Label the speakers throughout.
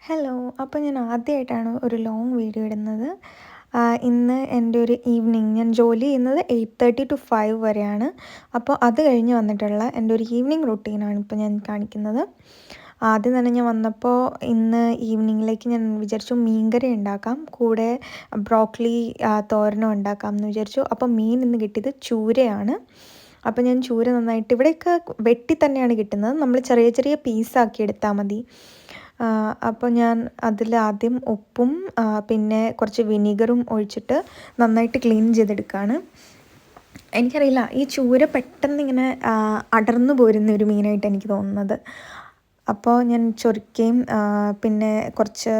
Speaker 1: Hello. അപ്പോൾ ഞാൻ ആദ്യമായിട്ടാണ് ഒരു ലോങ് വീഡിയോ ഇടുന്നത്. ഇന്ന് എൻ്റെ ഒരു ഈവനിങ് ഞാൻ ജോലി ചെയ്യുന്നത് 8:30 to 5 വരെയാണ്. അപ്പോൾ അത് കഴിഞ്ഞ് വന്നിട്ടുള്ള എൻ്റെ ഒരു ഈവനിങ് റൊട്ടീനാണ് ഇപ്പോൾ ഞാൻ കാണിക്കുന്നത്. ആദ്യം തന്നെ ഞാൻ വന്നപ്പോൾ ഇന്ന് ഈവനിങ്ങിലേക്ക് ഞാൻ വിചാരിച്ചു മീൻകറി ഉണ്ടാക്കാം, കൂടെ ബ്രോക്കലി തോരനും ഉണ്ടാക്കാം എന്ന് വിചാരിച്ചു. അപ്പോൾ മീൻ ഇന്ന് കിട്ടിയത് ചൂരയാണ്. അപ്പോൾ ഞാൻ ചൂര നന്നായിട്ട് ഇവിടെയൊക്കെ വെട്ടി തന്നെയാണ് കിട്ടുന്നത്, നമ്മൾ ചെറിയ ചെറിയ പീസാക്കി എടുത്താൽ മതി. അപ്പോൾ ഞാൻ അതിൽ ആദ്യം ഉപ്പും പിന്നെ കുറച്ച് വിനീഗറും ഒഴിച്ചിട്ട് നന്നായിട്ട് ക്ലീൻ ചെയ്തെടുക്കുകയാണ്. എനിക്കറിയില്ല, ഈ ചൂര പെട്ടെന്ന് ഇങ്ങനെ അടർന്നു പോരുന്ന ഒരു മീനായിട്ട് എനിക്ക് തോന്നുന്നത്. അപ്പോൾ ഞാൻ ചൊറിക്കുകയും പിന്നെ കുറച്ച്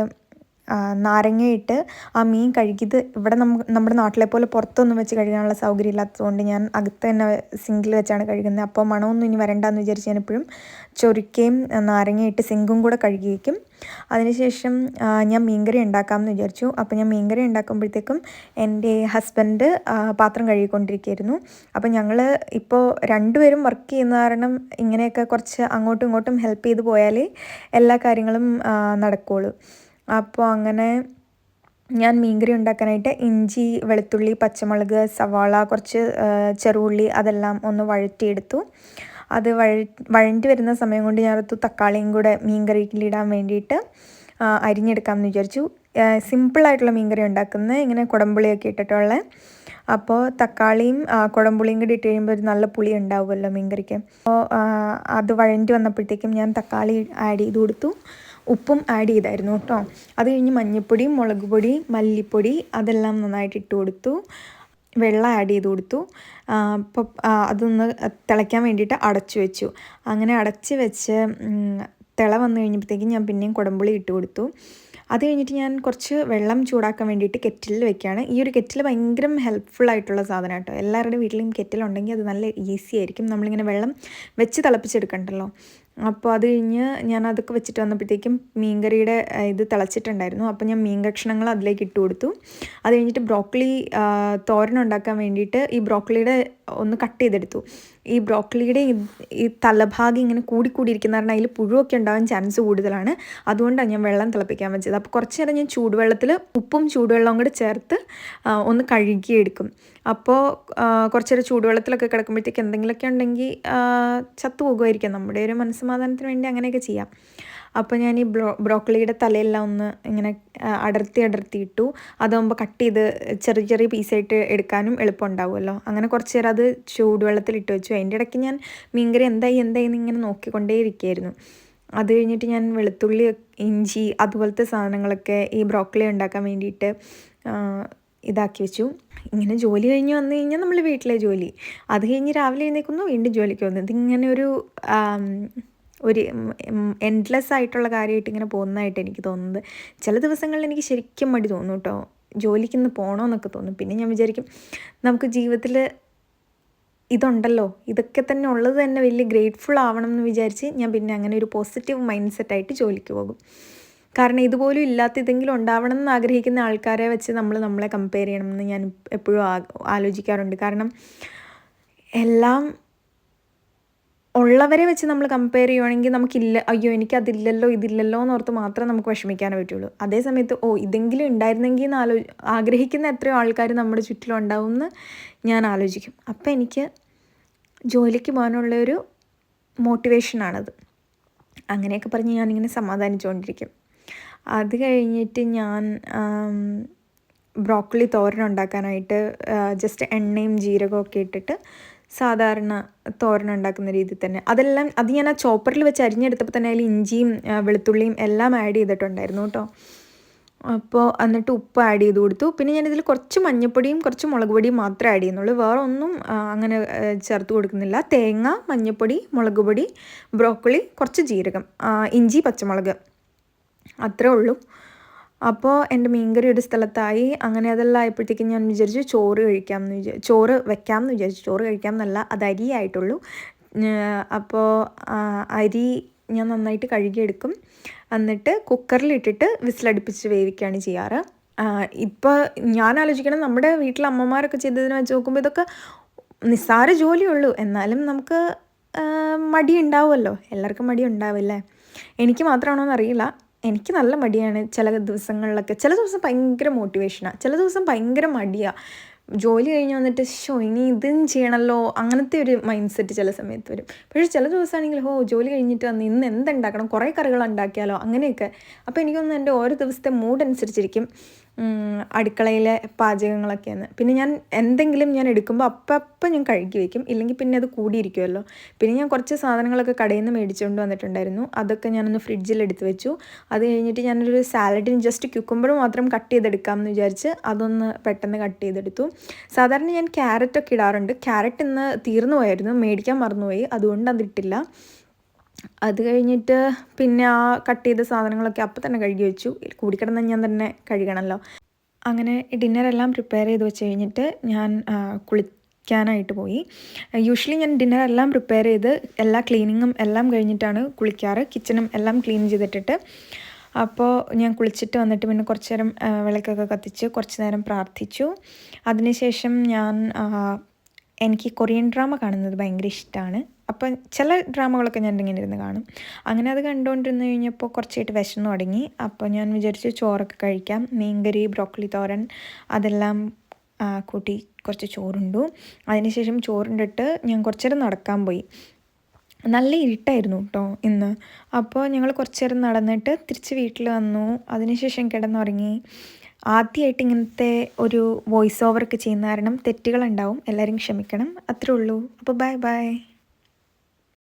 Speaker 1: നാരങ്ങയിട്ട് ആ മീൻ കഴുകിയത് ഇവിടെ നമ്മുടെ നാട്ടിലെ പോലെ പുറത്തൊന്നും വെച്ച് കഴുകാനുള്ള സൗകര്യം ഇല്ലാത്തതുകൊണ്ട് ഞാൻ അകത്ത് തന്നെ സിങ്കിൽ വെച്ചാണ് കഴുകുന്നത്. അപ്പോൾ മണമൊന്നും ഇനി വരണ്ടെന്ന് വിചാരിച്ച് ഞാൻ എപ്പോഴും ചൊറിക്കുകയും നാരങ്ങയിട്ട് സിങ്കും കൂടെ കഴുകി വയ്ക്കും. അതിനുശേഷം ഞാൻ മീൻകറി ഉണ്ടാക്കാമെന്ന് വിചാരിച്ചു. അപ്പോൾ ഞാൻ മീൻകറി ഉണ്ടാക്കുമ്പോഴത്തേക്കും എൻ്റെ ഹസ്ബൻഡ് പാത്രം കഴുകിക്കൊണ്ടിരിക്കുകയായിരുന്നു. അപ്പോൾ ഞങ്ങൾ ഇപ്പോൾ രണ്ടുപേരും വർക്ക് ചെയ്യുന്ന കാരണം ഇങ്ങനെയൊക്കെ കുറച്ച് അങ്ങോട്ടും ഇങ്ങോട്ടും ഹെൽപ്പ് ചെയ്ത് പോയാലേ എല്ലാ കാര്യങ്ങളും നടക്കുകയുള്ളൂ. അപ്പോൾ അങ്ങനെ ഞാൻ മീൻകറി ഉണ്ടാക്കാനായിട്ട് ഇഞ്ചി, വെളുത്തുള്ളി, പച്ചമുളക്, സവാള, കുറച്ച് ചെറുള്ളി അതെല്ലാം ഒന്ന് വഴറ്റിയെടുത്തു. അത് വഴണ്ടി വരുന്ന സമയം കൊണ്ട് ഞാനൊരു തക്കാളിയും കൂടെ മീൻകറിയിലിടാൻ വേണ്ടിയിട്ട് അരിഞ്ഞെടുക്കാമെന്ന് വിചാരിച്ചു. സിമ്പിളായിട്ടുള്ള മീൻകറി ഉണ്ടാക്കുന്നത് ഇങ്ങനെ കുടംപുളിയൊക്കെ ഇട്ടിട്ടുള്ള. അപ്പോൾ തക്കാളിയും കുടംപുളിയും കൂടി ഇട്ട് കഴിയുമ്പോൾ ഒരു നല്ല പുളി ഉണ്ടാവുമല്ലോ മീൻകറിക്ക്. അപ്പോൾ അത് വഴണ്ടി വന്നപ്പോഴത്തേക്കും ഞാൻ തക്കാളി ആഡ് ചെയ്ത് കൊടുത്തു, ഉപ്പും ആഡ് ചെയ്തായിരുന്നു കേട്ടോ. അത് കഴിഞ്ഞ് മഞ്ഞൾപ്പൊടി, മുളക് പൊടി, മല്ലിപ്പൊടി അതെല്ലാം നന്നായിട്ട് ഇട്ട് കൊടുത്തു, വെള്ളം ആഡ് ചെയ്ത് കൊടുത്തു. അപ്പോൾ അതൊന്ന് തിളയ്ക്കാൻ വേണ്ടിയിട്ട് അടച്ചു വെച്ചു. അങ്ങനെ അടച്ച് വെച്ച് തിള വന്നു കഴിഞ്ഞപ്പോഴത്തേക്കും ഞാൻ പിന്നെയും കുടംപുളി ഇട്ട് കൊടുത്തു. അത് കഴിഞ്ഞിട്ട് ഞാൻ കുറച്ച് വെള്ളം ചൂടാക്കാൻ വേണ്ടിയിട്ട് കെറ്റിലിൽ വെക്കുകയാണ്. ഈ ഒരു കെറ്റിൽ ഭയങ്കര ഹെൽപ്ഫുൾ ആയിട്ടുള്ള സാധനം കേട്ടോ. എല്ലാവരുടെ വീട്ടിലും കെറ്റിലുണ്ടെങ്കിൽ അത് നല്ല ഈസി ആയിരിക്കും, നമ്മളിങ്ങനെ വെള്ളം വെച്ച് തിളപ്പിച്ചെടുക്കണ്ടല്ലോ. അപ്പോൾ അത് കഴിഞ്ഞ് ഞാൻ അതൊക്കെ വെച്ചിട്ട് വന്നപ്പോഴത്തേക്കും മീൻകറിയുടെ ഇത് തിളച്ചിട്ടുണ്ടായിരുന്നു. അപ്പോൾ ഞാൻ മീൻ കഷ്ണങ്ങൾ അതിലേക്ക് ഇട്ട് കൊടുത്തു. അത് കഴിഞ്ഞിട്ട് ബ്രോക്കലി തോരൻ ഉണ്ടാക്കാൻ വേണ്ടിയിട്ട് ഈ ബ്രോക്കലിയുടെ ഒന്ന് കട്ട് ചെയ്തെടുത്തു. ഈ ബ്രോക്കലിയുടെ ഈ തലഭാഗം ഇങ്ങനെ കൂടിയിരിക്കുന്ന കാരണം അതിൽ പുഴുവൊക്കെ ഉണ്ടാകാൻ ചാൻസ് കൂടുതലാണ്. അതുകൊണ്ടാണ് ഞാൻ വെള്ളം തിളപ്പിക്കാൻ വെച്ചത്. അപ്പോൾ കുറച്ച് നേരം ഞാൻ ചൂടുവെള്ളത്തിൽ ഉപ്പും ചൂടുവെള്ളവും കൂടെ ചേർത്ത് ഒന്ന് കഴുകിയെടുക്കും. അപ്പോൾ കുറച്ച് നേരം ചൂടുവെള്ളത്തിലൊക്കെ കിടക്കുമ്പോഴത്തേക്ക് എന്തെങ്കിലുമൊക്കെ ഉണ്ടെങ്കിൽ ചത്തുപോകുമായിരിക്കും. നമ്മുടെ ഒരു മനസ്സമാധാനത്തിന് വേണ്ടി അങ്ങനെയൊക്കെ ചെയ്യാം. അപ്പോൾ ഞാൻ ഈ ബ്രോക്കലിയുടെ തലയെല്ലാം ഒന്ന് ഇങ്ങനെ അടർത്തി ഇട്ടു. അതാകുമ്പോൾ കട്ട് ചെയ്ത് ചെറിയ ചെറിയ പീസായിട്ട് എടുക്കാനും എളുപ്പമുണ്ടാവുമല്ലോ. അങ്ങനെ കുറച്ച് നേരം അത് ചൂടുവെള്ളത്തിലിട്ട് വെച്ചു. അതിൻ്റെ ഇടയ്ക്ക് ഞാൻ മീൻകറി എന്തായി ഇങ്ങനെ നോക്കിക്കൊണ്ടേ ഇരിക്കുകയായിരുന്നു. അത് കഴിഞ്ഞിട്ട് ഞാൻ വെളുത്തുള്ളി, ഇഞ്ചി അതുപോലത്തെ സാധനങ്ങളൊക്കെ ഈ ബ്രോക്കലി ഉണ്ടാക്കാൻ വേണ്ടിയിട്ട് ഇതാക്കി വെച്ചു. ഇങ്ങനെ ജോലി കഴിഞ്ഞ് വന്നു കഴിഞ്ഞാൽ നമ്മൾ വീട്ടിലെ ജോലി, അത് കഴിഞ്ഞ് രാവിലെ എഴുന്നേൽക്കുന്നു, വീണ്ടും ജോലിക്ക് വന്നു. ഇതിങ്ങനെ ഒരു എൻഡ്ലെസ് ആയിട്ടുള്ള കാര്യമായിട്ട് ഇങ്ങനെ പോകുന്നതായിട്ട് എനിക്ക് തോന്നുന്നത്. ചില ദിവസങ്ങളിൽ എനിക്ക് ശരിക്കും മടി തോന്നും കേട്ടോ, ജോലിക്കൊന്ന് പോകണമെന്നൊക്കെ തോന്നും. പിന്നെ ഞാൻ വിചാരിക്കും നമുക്ക് ജീവിതത്തിൽ ഇതുണ്ടല്ലോ, ഇതൊക്കെ തന്നെ ഉള്ളത് തന്നെ വലിയ ഗ്രേറ്റ്ഫുൾ ആവണം എന്ന് വിചാരിച്ച് ഞാൻ പിന്നെ അങ്ങനെ ഒരു പോസിറ്റീവ് മൈൻഡ് സെറ്റായിട്ട് ജോലിക്ക് പോകും. കാരണം ഇതുപോലും ഇല്ലാത്ത ഇതെങ്കിലും ഉണ്ടാവണം എന്ന് ആഗ്രഹിക്കുന്ന ആൾക്കാരെ വെച്ച് നമ്മളെ കമ്പയർ ചെയ്യണമെന്ന് ഞാൻ എപ്പോഴും ആലോചിക്കാറുണ്ട്. കാരണം എല്ലാം ഉള്ളവരെ വെച്ച് നമ്മൾ കമ്പയർ ചെയ്യുവാണെങ്കിൽ നമുക്കില്ല, അയ്യോ എനിക്കതില്ലല്ലോ ഇതില്ലല്ലോ എന്നോർത്ത് മാത്രമേ നമുക്ക് വിഷമിക്കാനേ പറ്റുള്ളൂ. അതേസമയത്ത് ഇതെങ്കിലും ഉണ്ടായിരുന്നെങ്കിൽ എന്ന് ആഗ്രഹിക്കുന്ന എത്രയോ ആൾക്കാർ നമ്മുടെ ചുറ്റിലും ഉണ്ടാവും എന്ന് ഞാൻ ആലോചിക്കും. അപ്പം എനിക്ക് ജോലിക്ക് പോകാനുള്ളൊരു മോട്ടിവേഷനാണത്. അങ്ങനെയൊക്കെ പറഞ്ഞ് ഞാനിങ്ങനെ സമാധാനിച്ചുകൊണ്ടിരിക്കും. അത് കഴിഞ്ഞിട്ട് ഞാൻ ബ്രോക്കലി തോരൻ ഉണ്ടാക്കാനായിട്ട് ജസ്റ്റ് എണ്ണയും ജീരകവും ഒക്കെ ഇട്ടിട്ട് സാധാരണ തോരൻ ഉണ്ടാക്കുന്ന രീതിയിൽ തന്നെ അത് ഞാൻ ആ ചോപ്പറിൽ വെച്ച് അരിഞ്ഞെടുത്തപ്പോൾ തന്നെ അതിൽ ഇഞ്ചിയും വെളുത്തുള്ളിയും എല്ലാം ആഡ് ചെയ്തിട്ടുണ്ടായിരുന്നു കേട്ടോ. അപ്പോൾ എന്നിട്ട് ഉപ്പ് ആഡ് ചെയ്ത് കൊടുത്തു. പിന്നെ ഞാനിതിൽ കുറച്ച് മഞ്ഞൾപ്പൊടിയും കുറച്ച് മുളക് പൊടിയും മാത്രമേ ആഡ് ചെയ്യുന്നുള്ളൂ, വേറെ ഒന്നും അങ്ങനെ ചേർത്ത് കൊടുക്കുന്നില്ല. തേങ്ങ, മഞ്ഞൾപ്പൊടി, മുളക് പൊടി, ബ്രോക്കലി, കുറച്ച് ജീരകം, ഇഞ്ചി, പച്ചമുളക്, അത്രേ ഉള്ളൂ. അപ്പോൾ എൻ്റെ മീൻകറി ഒരു സ്ഥലത്തായി. അങ്ങനെ അതെല്ലാം ആയപ്പോഴത്തേക്കും ഞാൻ വിചാരിച്ചു ചോറ് വെക്കാമെന്ന് വിചാരിച്ചു. ചോറ് കഴിക്കാമെന്നല്ല, അത് അരിയായിട്ടുള്ളൂ. അപ്പോൾ അരി ഞാൻ നന്നായിട്ട് കഴുകിയെടുക്കും, എന്നിട്ട് കുക്കറിലിട്ടിട്ട് വിസിലടുപ്പിച്ച് വേവിക്കുകയാണ് ചെയ്യാറ്. ഇപ്പോൾ ഞാൻ ആലോചിക്കണം, നമ്മുടെ വീട്ടിലെ അമ്മമാരൊക്കെ ചെയ്തതിനെ വെച്ച് നോക്കുമ്പോൾ ഇതൊക്കെ നിസ്സാര ജോലിയുള്ളൂ, എന്നാലും നമുക്ക് മടി ഉണ്ടാവുമല്ലോ, എല്ലാവർക്കും മടി ഉണ്ടാവില്ലേ. എനിക്ക് മാത്രമാണോ എന്നറിയില്ല, എനിക്ക് നല്ല മടിയാണ് ചില ദിവസങ്ങളിലൊക്കെ. ചില ദിവസം ഭയങ്കര മോട്ടിവേഷനാണ്, ചില ദിവസം ഭയങ്കര മടിയാണ്. ജോലി കഴിഞ്ഞ് വന്നിട്ട് ഇനി ഇതും ചെയ്യണമല്ലോ അങ്ങനത്തെ ഒരു മൈൻഡ് സെറ്റ് ചില സമയത്ത് വരും. പക്ഷേ ചില ദിവസമാണെങ്കിൽ ജോലി കഴിഞ്ഞിട്ട് വന്ന് ഇന്ന് എന്തുണ്ടാക്കണം, കുറേ കറികൾ ഉണ്ടാക്കിയാലോ അങ്ങനെയൊക്കെ. അപ്പോൾ എനിക്കൊന്ന് എൻ്റെ ഓരോ ദിവസത്തെ മൂഡ് അനുസരിച്ചിരിക്കും അടുക്കളയിലെ പാചകങ്ങളൊക്കെയെന്ന്. പിന്നെ ഞാൻ എന്തെങ്കിലും ഞാൻ എടുക്കുമ്പോൾ അപ്പം ഞാൻ കഴുകി വയ്ക്കും, ഇല്ലെങ്കിൽ പിന്നെ അത് കൂടിയിരിക്കുമല്ലോ. പിന്നെ ഞാൻ കുറച്ച് സാധനങ്ങളൊക്കെ കടയിൽ നിന്ന് മേടിച്ചുകൊണ്ട് വന്നിട്ടുണ്ടായിരുന്നു, അതൊക്കെ ഞാനൊന്ന് ഫ്രിഡ്ജിൽ എടുത്ത് വെച്ചു. അത് കഴിഞ്ഞിട്ട് ഞാനൊരു സാലഡിന് ജസ്റ്റ് ക്യുക്കുംബർ മാത്രം കട്ട് ചെയ്തെടുക്കാമെന്ന് വിചാരിച്ച് അതൊന്ന് പെട്ടെന്ന് കട്ട് ചെയ്തെടുത്തു. സാധാരണ ഞാൻ ക്യാരറ്റൊക്കെ ഇടാറുണ്ട്, ക്യാരറ്റ് ഇന്ന് തീർന്നു പോയായിരുന്നു, മേടിക്കാൻ മറന്നുപോയി, അതുകൊണ്ട് അതിട്ടില്ല. അത് കഴിഞ്ഞിട്ട് പിന്നെ ആ കട്ട് ചെയ്ത സാധനങ്ങളൊക്കെ അപ്പം തന്നെ കഴുകി വെച്ചു, കൂടിക്കിടന്ന് ഞാൻ തന്നെ കഴുകണമല്ലോ. അങ്ങനെ ഡിന്നറെല്ലാം പ്രിപ്പയർ ചെയ്ത് വെച്ച് കഴിഞ്ഞിട്ട് ഞാൻ കുളിക്കാനായിട്ട് പോയി. യൂഷ്വലി ഞാൻ ഡിന്നറെല്ലാം പ്രിപ്പയർ ചെയ്ത് എല്ലാ ക്ലീനിങ്ങും എല്ലാം കഴിഞ്ഞിട്ടാണ് കുളിക്കാറ്, കിച്ചണും എല്ലാം ക്ലീൻ ചെയ്തിട്ടിട്ട്. അപ്പോൾ ഞാൻ കുളിച്ചിട്ട് വന്നിട്ട് പിന്നെ കുറച്ച് നേരം വിളക്കൊക്കെ കത്തിച്ച് കുറച്ച് നേരം പ്രാർത്ഥിച്ചു. അതിനുശേഷം എനിക്ക് കൊറിയൻ ഡ്രാമ കാണുന്നത് ഭയങ്കര ഇഷ്ടമാണ്. അപ്പം ചില ഡ്രാമകളൊക്കെ ഞാൻ ഇങ്ങനെ ഇരുന്ന് കാണും. അങ്ങനെ അത് കണ്ടുകൊണ്ടിരുന്ന് കഴിഞ്ഞപ്പോൾ കുറച്ചായിട്ട് വിശന്നു തുടങ്ങി. അപ്പോൾ ഞാൻ വിചാരിച്ചു ചോറൊക്കെ കഴിക്കാം. മീൻകറി, ബ്രോക്കലി തോരൻ അതെല്ലാം കൂട്ടി കുറച്ച് ചോറുണ്ടു. അതിനുശേഷം ചോറുണ്ടിട്ട് ഞാൻ കുറച്ച് നേരം നടക്കാൻ പോയി. നല്ല ഇരുട്ടായിരുന്നു കേട്ടോ ഇന്ന്. അപ്പോൾ ഞങ്ങൾ കുറച്ച് നേരം നടന്നിട്ട് തിരിച്ച് വീട്ടിൽ വന്നു. അതിനുശേഷം കിടന്നുറങ്ങി. ആദ്യമായിട്ട് ഇങ്ങനത്തെ ഒരു വോയിസ് ഓവറൊക്കെ ചെയ്യുന്ന കാരണം തെറ്റുകളുണ്ടാവും, എല്ലാവരും ക്ഷമിക്കണം. അത്രേ ഉള്ളൂ. അപ്പോൾ ബൈ ബൈ.